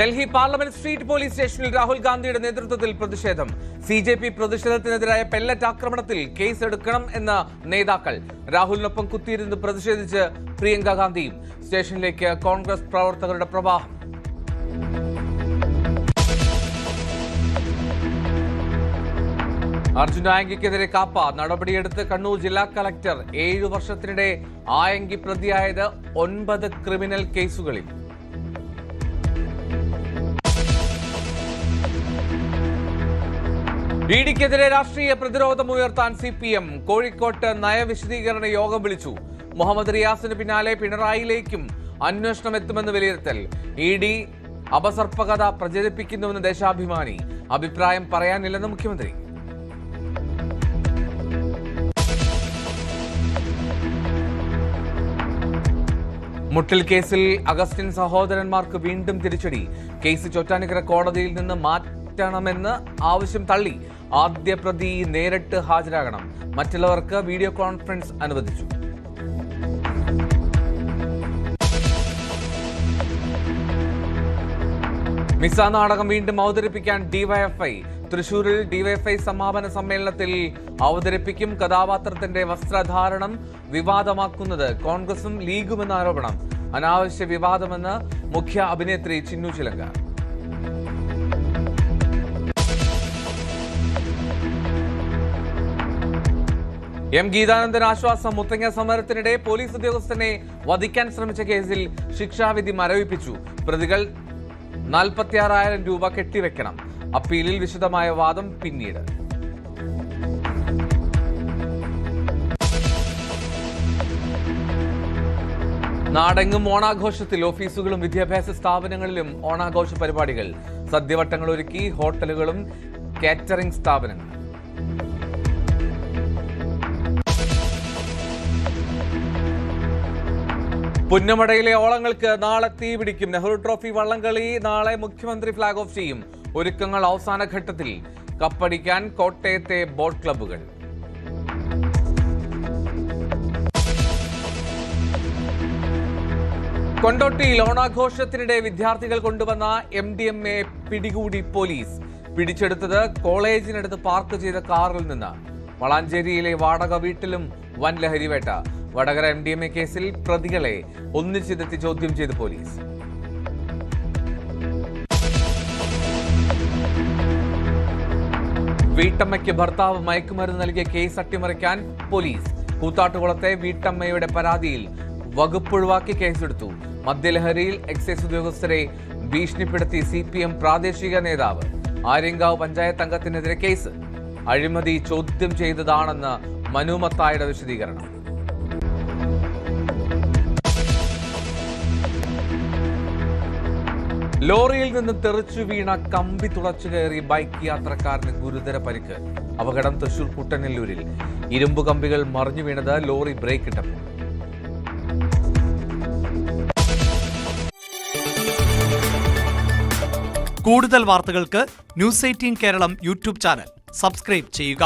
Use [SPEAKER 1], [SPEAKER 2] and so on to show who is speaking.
[SPEAKER 1] Delhi parliament street police സ്റ്റേഷനിൽ രാഹുൽ ഗാന്ധിയുടെ നേതൃത്വത്തിൽ പ്രതിഷേധം. CJP പ്രതിഷേധത്തിനെതിരായ പെല്ലറ്റ് ആക്രമണത്തിൽ കേസ് എടുക്കണം എന്ന നേതാക്കൾ. രാഹുലിനൊപ്പം കുത്തിയിരുന്ന് പ്രതിഷേധിച്ച് പ്രിയങ്ക ഗാന്ധിയും. സ്റ്റേഷനിലേക്ക് കോൺഗ്രസ് പ്രവർത്തകരുടെ പ്രവാഹം. അർജുൻ ആയങ്കിക്കെതിരെ കാപ്പ നടപടിയെടുത്ത് കണ്ണൂർ ജില്ലാ കളക്ടർ. 7 വർഷത്തിനിടെ ആയങ്കി പ്രതിയായത് 9 ക്രിമിനൽ കേസുകളിൽ. ഇഡിക്കെതിരെ രാഷ്ട്രീയ പ്രതിരോധമുയർത്താൻ CPM. കോഴിക്കോട്ട് നയവിശദീകരണ യോഗം വിളിച്ചു. മുഹമ്മദ് റിയാസിന് പിന്നാലെ പിണറായിയിലേക്കും അന്വേഷണം എത്തുമെന്ന് വിലയിരുത്തൽ. ED അപസർപ്പകത പ്രചരിപ്പിക്കുന്നുവെന്ന് ദേശാഭിമാനി. അഭിപ്രായം പറയാനില്ലെന്ന് മുഖ്യമന്ത്രി. മുട്ടിൽ കേസിൽ അഗസ്റ്റിൻ സഹോദരന്മാർക്ക് വീണ്ടും തിരിച്ചടി. കേസ് ചോറ്റാനിക്കര കോടതിയിൽ നിന്ന് മാറ്റണമെന്ന് ആവശ്യം തള്ളി. ആദ്യ പ്രതി നേരിട്ട് ഹാജരാകണം. മറ്റുള്ളവർക്ക് വീഡിയോ കോൺഫറൻസ് അനുവദിച്ചു. മിസ നാടകം വീണ്ടും അവതരിപ്പിക്കാൻ ഡിവൈഎഫ്ഐ. തൃശൂരിൽ ഡിവൈഎഫ്ഐ സമാപന സമ്മേളനത്തിൽ അവതരിപ്പിക്കും. കഥാപാത്രത്തിന്റെ വസ്ത്രധാരണം വിവാദമാക്കുന്നത് കോൺഗ്രസും ലീഗുമെന്ന ആരോപണം. അനാവശ്യ വിവാദമെന്ന് മുഖ്യ അഭിനേത്രി ചിന്നു ചിലങ്ക. M. ഗീതാനന്ദൻ ആശ്വാസം. മുത്തങ്ങ സമരത്തിനിടെ പോലീസ് ഉദ്യോഗസ്ഥനെ വധിക്കാൻ ശ്രമിച്ച കേസിൽ ശിക്ഷാവിധി മരവിപ്പിച്ചു. പ്രതികൾ 46,000 രൂപ കെട്ടിവെക്കണം. അപ്പീലിൽ വിശദമായ വാദം പിന്നീട്. നാടെങ്ങും ഓണാഘോഷത്തിൽ. ഓഫീസുകളും വിദ്യാഭ്യാസ സ്ഥാപനങ്ങളിലും ഓണാഘോഷ പരിപാടികൾ. സദ്യവട്ടങ്ങൾ ഒരുക്കി ഹോട്ടലുകളും കാറ്ററിംഗ് സ്ഥാപനങ്ങൾ. പുന്നമടയിലെ ഓളങ്ങൾക്ക് നാളെ തീപിടിക്കും. നെഹ്റു ട്രോഫി വള്ളംകളി നാളെ മുഖ്യമന്ത്രി ഫ്ളാഗ് ഓഫ് ചെയ്യും. ഒരുക്കങ്ങൾ അവസാന ഘട്ടത്തിൽ. കപ്പടിക്കാൻ കോട്ടയത്തെ ബോട്ട് ക്ലബ്ബുകൾ. കൊണ്ടോട്ടിയിൽ ഓണാഘോഷത്തിനിടെ വിദ്യാർത്ഥികൾ കൊണ്ടുവന്ന MDMA പിടികൂടി പോലീസ്. പിടിച്ചെടുത്തത് കോളേജിനടുത്ത് പാർക്ക് ചെയ്ത കാറിൽ നിന്ന്. വളാഞ്ചേരിയിലെ വാടക വീട്ടിലും വൻ ലഹരിവേട്ട. വടകര MDMA കേസിൽ പ്രതികളെ ഒന്നിച്ചെത്തി ചോദ്യം ചെയ്ത് പോലീസ്. വീട്ടമ്മയ്ക്ക് ഭർത്താവ് മയക്കുമരുന്ന് നൽകിയ കേസ് അട്ടിമറിക്കാൻ പോലീസ്. കൂത്താട്ടുകുളത്തെ വീട്ടമ്മയുടെ പരാതിയിൽ വകുപ്പൊഴിവാക്കി കേസെടുത്തു. മദ്യലഹരിയിൽ എക്സൈസ് ഉദ്യോഗസ്ഥരെ ഭീഷണിപ്പെടുത്തി CPM പ്രാദേശിക നേതാവ്. ആര്യങ്കാവ് പഞ്ചായത്ത് അംഗത്തിനെതിരെ കേസ്. അഴിമതി ചോദ്യം ചെയ്തതാണെന്ന് മനു മത്തായുടെ വിശദീകരണം. ലോറിയിൽ നിന്ന് തെറിച്ചു വീണ കമ്പി തുളച്ചു കയറി ബൈക്ക് യാത്രക്കാരന് ഗുരുതര പരിക്ക്. അപകടം തൃശൂർ കുട്ടനെല്ലൂരിൽ. ഇരുമ്പ് കമ്പികൾ മറിഞ്ഞു വീണത് ലോറി ബ്രേക്ക് ഇട്ടപ്പോൾ.
[SPEAKER 2] കൂടുതൽ വാർത്തകൾക്ക് News 18 Keralam YouTube channel subscribe ചെയ്യുക.